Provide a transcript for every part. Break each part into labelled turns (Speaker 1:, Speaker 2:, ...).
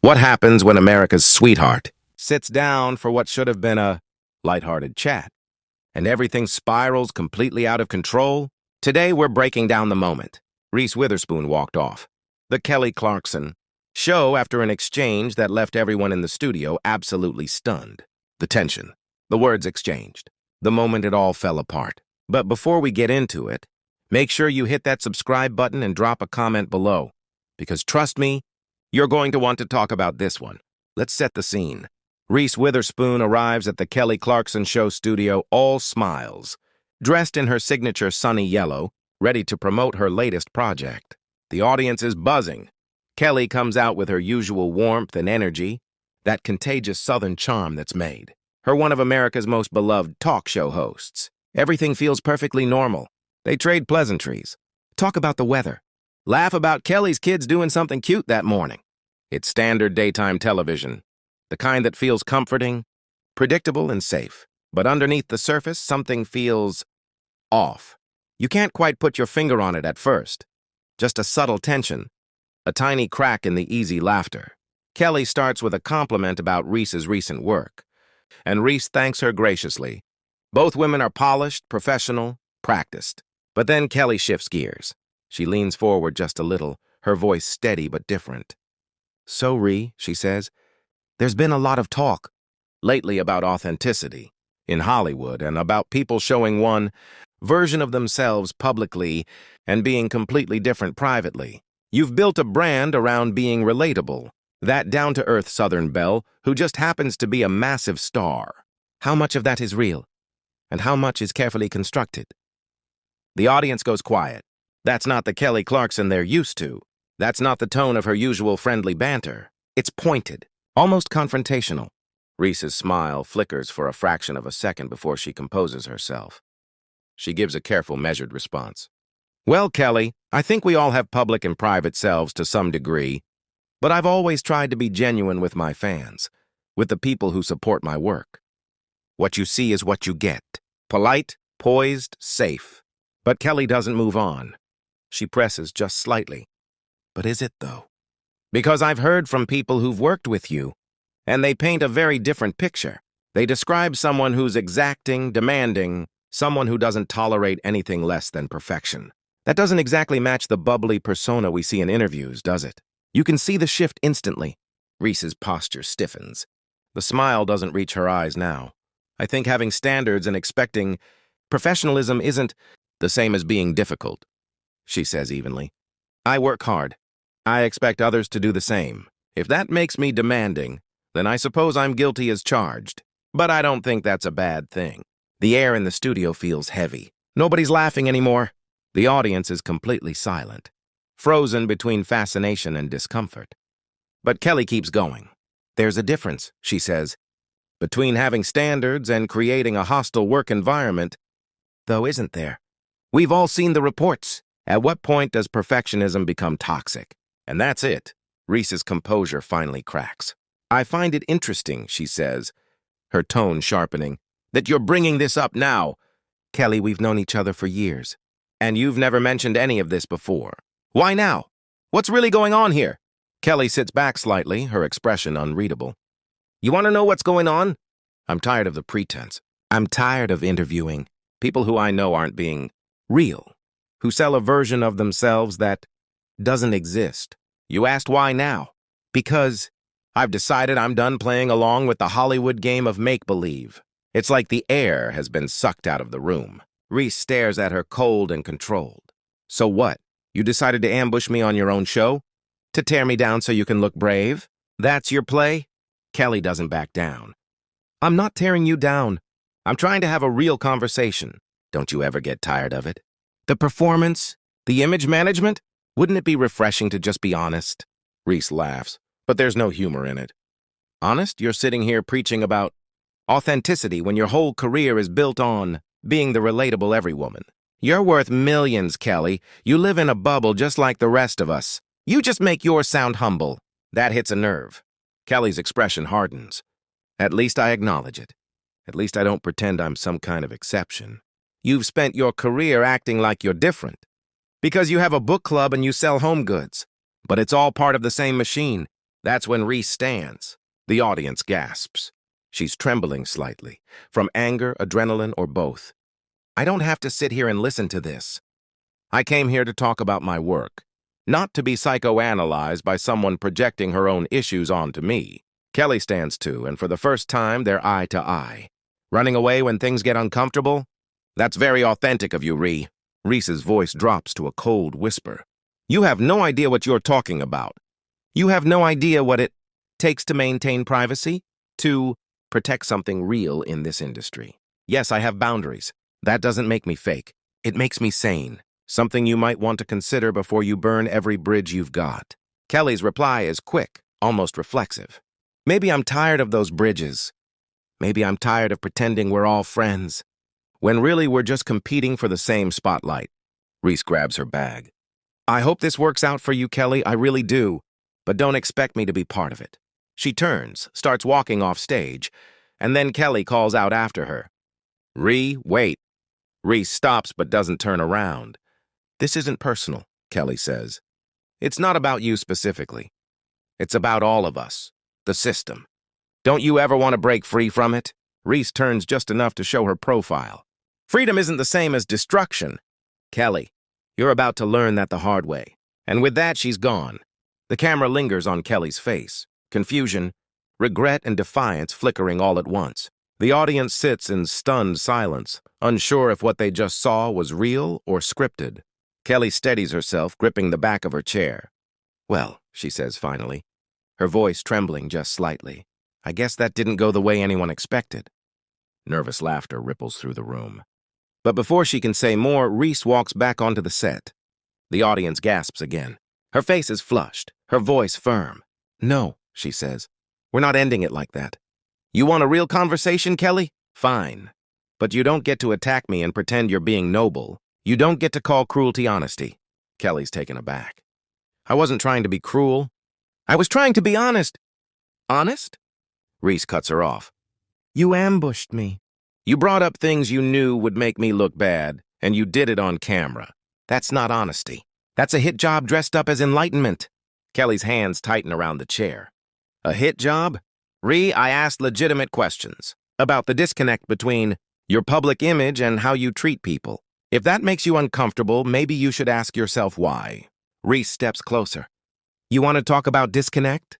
Speaker 1: What happens when America's sweetheart sits down for what should have been a lighthearted chat, and everything spirals completely out of control? Today, we're breaking down the moment Reese Witherspoon walked off the Kelly Clarkson Show after an exchange that left everyone in the studio absolutely stunned. The tension, the words exchanged, the moment it all fell apart. But before we get into it, make sure you hit that subscribe button and drop a comment below, because trust me, you're going to want to talk about this one. Let's set the scene. Reese Witherspoon arrives at the Kelly Clarkson Show studio all smiles, dressed in her signature sunny yellow, ready to promote her latest project. The audience is buzzing. Kelly comes out with her usual warmth and energy, that contagious Southern charm that's made her one of America's most beloved talk show hosts. Everything feels perfectly normal. They trade pleasantries, talk about the weather, laugh about Kelly's kids doing something cute that morning. It's standard daytime television, the kind that feels comforting, predictable, and safe. But underneath the surface, something feels off. You can't quite put your finger on it at first. Just a subtle tension, a tiny crack in the easy laughter. Kelly starts with a compliment about Reese's recent work, and Reese thanks her graciously. Both women are polished, professional, practiced. But then Kelly shifts gears. She leans forward just a little, her voice steady but different. "So, Ree," she says, "there's been a lot of talk lately about authenticity in Hollywood and about people showing one version of themselves publicly and being completely different privately. You've built a brand around being relatable, that down-to-earth Southern belle who just happens to be a massive star. How much of that is real, and how much is carefully constructed?" The audience goes quiet. That's not the Kelly Clarkson they're used to. That's not the tone of her usual friendly banter. It's pointed, almost confrontational. Reese's smile flickers for a fraction of a second before she composes herself. She gives a careful, measured response. "Well, Kelly, I think we all have public and private selves to some degree, but I've always tried to be genuine with my fans, with the people who support my work. What you see is what you get. Polite, poised, safe." But Kelly doesn't move on. She presses just slightly. "But is it, though? Because I've heard from people who've worked with you, and they paint a very different picture. They describe someone who's exacting, demanding, someone who doesn't tolerate anything less than perfection. That doesn't exactly match the bubbly persona we see in interviews, does it? You can see the shift instantly." Reese's posture stiffens. The smile doesn't reach her eyes now. "I think having standards and expecting professionalism isn't the same as being difficult," she says evenly. "I work hard. I expect others to do the same. If that makes me demanding, then I suppose I'm guilty as charged. But I don't think that's a bad thing." The air in the studio feels heavy. Nobody's laughing anymore. The audience is completely silent, frozen between fascination and discomfort. But Kelly keeps going. "There's a difference," she says, "between having standards and creating a hostile work environment, though, isn't there? We've all seen the reports. At what point does perfectionism become toxic?" And that's it. Reese's composure finally cracks. "I find it interesting," she says, her tone sharpening, "that you're bringing this up now. Kelly, we've known each other for years, and you've never mentioned any of this before. Why now? What's really going on here?" Kelly sits back slightly, her expression unreadable. "You want to know what's going on? I'm tired of the pretense. I'm tired of interviewing people who I know aren't being real, who sell a version of themselves that doesn't exist. You asked why now? Because I've decided I'm done playing along with the Hollywood game of make-believe. It's like the air has been sucked out of the room." Reese stares at her cold and controlled. "So what? You decided to ambush me on your own show? To tear me down so you can look brave? That's your play?" Kelly doesn't back down. "I'm not tearing you down. I'm trying to have a real conversation. Don't you ever get tired of it? The performance? The image management? Wouldn't it be refreshing to just be honest?" Reese laughs, but there's no humor in it. "Honest? You're sitting here preaching about authenticity when your whole career is built on being the relatable everywoman. You're worth millions, Kelly. You live in a bubble just like the rest of us. You just make yours sound humble." That hits a nerve. Kelly's expression hardens. "At least I acknowledge it. At least I don't pretend I'm some kind of exception. You've spent your career acting like you're different, because you have a book club and you sell home goods. But it's all part of the same machine. That's when Reese stands. The audience gasps. She's trembling slightly, from anger, adrenaline, or both. I don't have to sit here and listen to this. I came here to talk about my work, not to be psychoanalyzed by someone projecting her own issues onto me. Kelly stands too, and for the first time, they're eye to eye. Running away when things get uncomfortable? That's very authentic of you, Ree. Reese's voice drops to a cold whisper. You have no idea what you're talking about. You have no idea what it takes to maintain privacy, to protect something real in this industry. Yes, I have boundaries. That doesn't make me fake. It makes me sane. Something you might want to consider before you burn every bridge you've got. Kelly's reply is quick, almost reflexive. Maybe I'm tired of those bridges. Maybe I'm tired of pretending we're all friends, when really we're just competing for the same spotlight. Reese grabs her bag. I hope this works out for you, Kelly, I really do, but don't expect me to be part of it. She turns, starts walking off stage, and then Kelly calls out after her. Ree, wait. Reese stops but doesn't turn around. This isn't personal, Kelly says. It's not about you specifically. It's about all of us, the system. Don't you ever want to break free from it? Reese turns just enough to show her profile. Freedom isn't the same as destruction. Kelly, you're about to learn that the hard way. And with that, she's gone. The camera lingers on Kelly's face. Confusion, regret, and defiance flickering all at once. The audience sits in stunned silence, unsure if what they just saw was real or scripted. Kelly steadies herself, gripping the back of her chair. Well, she says finally, her voice trembling just slightly. I guess that didn't go the way anyone expected. Nervous laughter ripples through the room. But before she can say more, Reese walks back onto the set. The audience gasps again. Her face is flushed, her voice firm. No, she says. We're not ending it like that. You want a real conversation, Kelly? Fine. But you don't get to attack me and pretend you're being noble. You don't get to call cruelty honesty. Kelly's taken aback. I wasn't trying to be cruel. I was trying to be honest. Honest? Reese cuts her off. You ambushed me. You brought up things you knew would make me look bad, and you did it on camera. That's not honesty. That's a hit job dressed up as enlightenment. Kelly's hands tighten around the chair. A hit job? Ree, I asked legitimate questions about the disconnect between your public image and how you treat people. If that makes you uncomfortable, maybe you should ask yourself why. Reese steps closer. You want to talk about disconnect?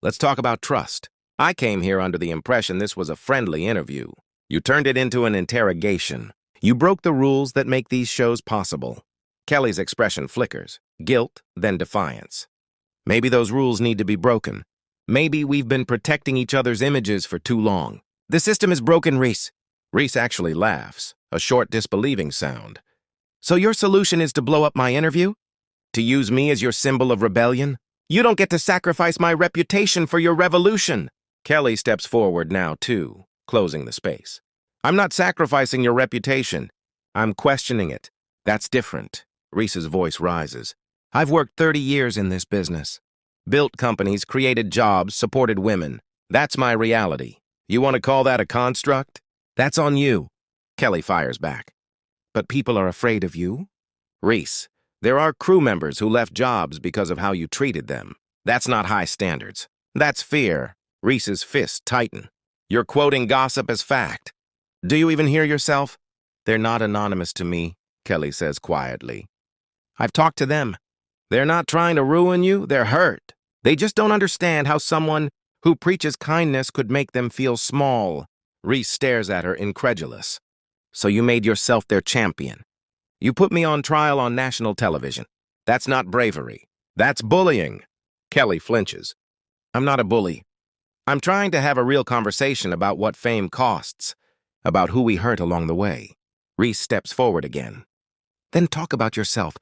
Speaker 1: Let's talk about trust. I came here under the impression this was a friendly interview. You turned it into an interrogation. You broke the rules that make these shows possible. Kelly's expression flickers. Guilt, then defiance. Maybe those rules need to be broken. Maybe we've been protecting each other's images for too long. The system is broken, Reese. Reese actually laughs, a short disbelieving sound. So your solution is to blow up my interview? To use me as your symbol of rebellion? You don't get to sacrifice my reputation for your revolution. Kelly steps forward now, too, closing the space. I'm not sacrificing your reputation. I'm questioning it. That's different. Reese's voice rises. I've worked 30 years in this business. Built companies, created jobs, supported women. That's my reality. You want to call that a construct? That's on you. Kelly fires back. But people are afraid of you? Reese, there are crew members who left jobs because of how you treated them. That's not high standards. That's fear. Reese's fists tighten. You're quoting gossip as fact. Do you even hear yourself? They're not anonymous to me, Kelly says quietly. I've talked to them. They're not trying to ruin you, they're hurt. They just don't understand how someone who preaches kindness could make them feel small. Reese stares at her, incredulous. So you made yourself their champion. You put me on trial on national television. That's not bravery. That's bullying. Kelly flinches. I'm not a bully. I'm trying to have a real conversation about what fame costs, about who we hurt along the way. Reese steps forward again. Then talk about yourself,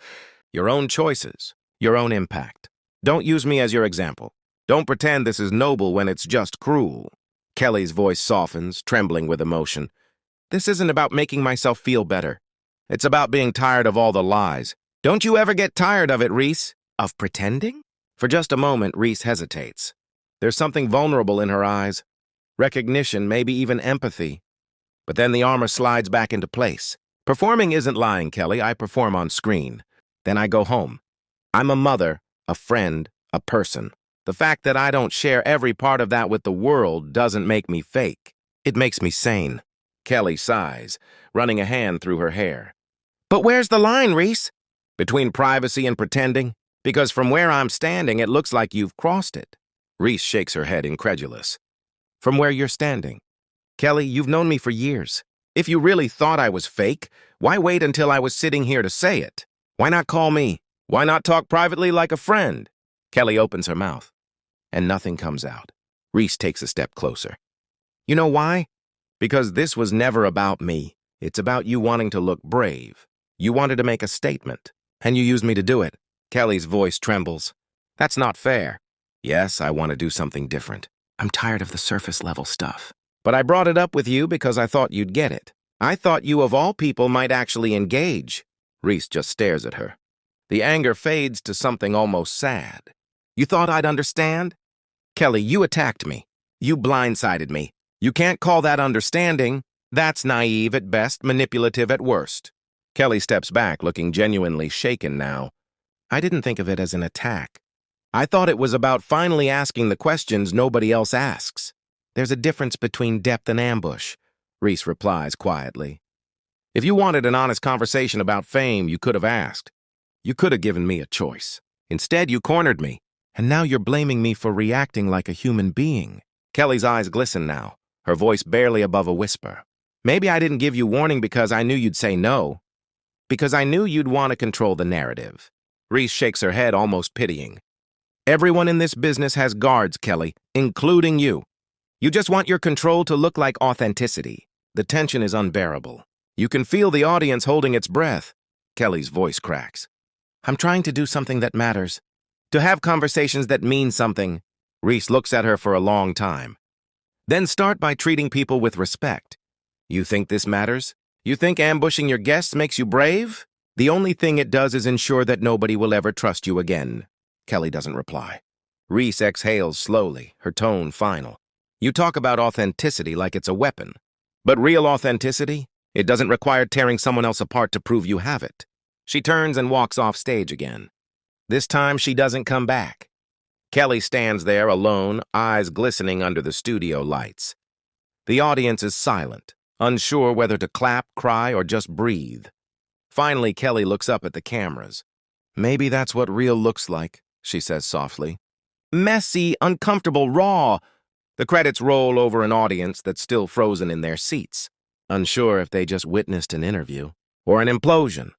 Speaker 1: your own choices, your own impact. Don't use me as your example. Don't pretend this is noble when it's just cruel. Kelly's voice softens, trembling with emotion. This isn't about making myself feel better. It's about being tired of all the lies. Don't you ever get tired of it, Reese? Of pretending? For just a moment, Reese hesitates. There's something vulnerable in her eyes. Recognition, maybe even empathy. But then the armor slides back into place. Performing isn't lying, Kelly. I perform on screen. Then I go home. I'm a mother, a friend, a person. The fact that I don't share every part of that with the world doesn't make me fake. It makes me sane. Kelly sighs, running a hand through her hair. But where's the line, Reese? Between privacy and pretending? Because from where I'm standing, it looks like you've crossed it. Reese shakes her head, incredulous. From where you're standing? Kelly, you've known me for years. If you really thought I was fake, why wait until I was sitting here to say it? Why not call me? Why not talk privately like a friend? Kelly opens her mouth, and nothing comes out. Reese takes a step closer. You know why? Because this was never about me. It's about you wanting to look brave. You wanted to make a statement, and you used me to do it. Kelly's voice trembles. That's not fair. Yes, I want to do something different. I'm tired of the surface-level stuff. But I brought it up with you because I thought you'd get it. I thought you, of all people, might actually engage. Reese just stares at her. The anger fades to something almost sad. You thought I'd understand? Kelly, you attacked me. You blindsided me. You can't call that understanding. That's naive at best, manipulative at worst. Kelly steps back, looking genuinely shaken now. I didn't think of it as an attack. I thought it was about finally asking the questions nobody else asks. There's a difference between depth and ambush, Reese replies quietly. If you wanted an honest conversation about fame, you could have asked. You could have given me a choice. Instead, you cornered me, and now you're blaming me for reacting like a human being. Kelly's eyes glisten now, her voice barely above a whisper. Maybe I didn't give you warning because I knew you'd say no. Because I knew you'd want to control the narrative. Reese shakes her head, almost pitying. Everyone in this business has guards, Kelly, including you. You just want your control to look like authenticity. The tension is unbearable. You can feel the audience holding its breath. Kelly's voice cracks. I'm trying to do something that matters. To have conversations that mean something. Reese looks at her for a long time. Then start by treating people with respect. You think this matters? You think ambushing your guests makes you brave? The only thing it does is ensure that nobody will ever trust you again. Kelly doesn't reply. Reese exhales slowly, her tone final. You talk about authenticity like it's a weapon. But real authenticity? It doesn't require tearing someone else apart to prove you have it. She turns and walks off stage again. This time she doesn't come back. Kelly stands there alone, eyes glistening under the studio lights. The audience is silent, unsure whether to clap, cry, or just breathe. Finally, Kelly looks up at the cameras. Maybe that's what real looks like, she says softly. Messy, uncomfortable, raw. The credits roll over an audience that's still frozen in their seats, unsure if they just witnessed an interview or an implosion.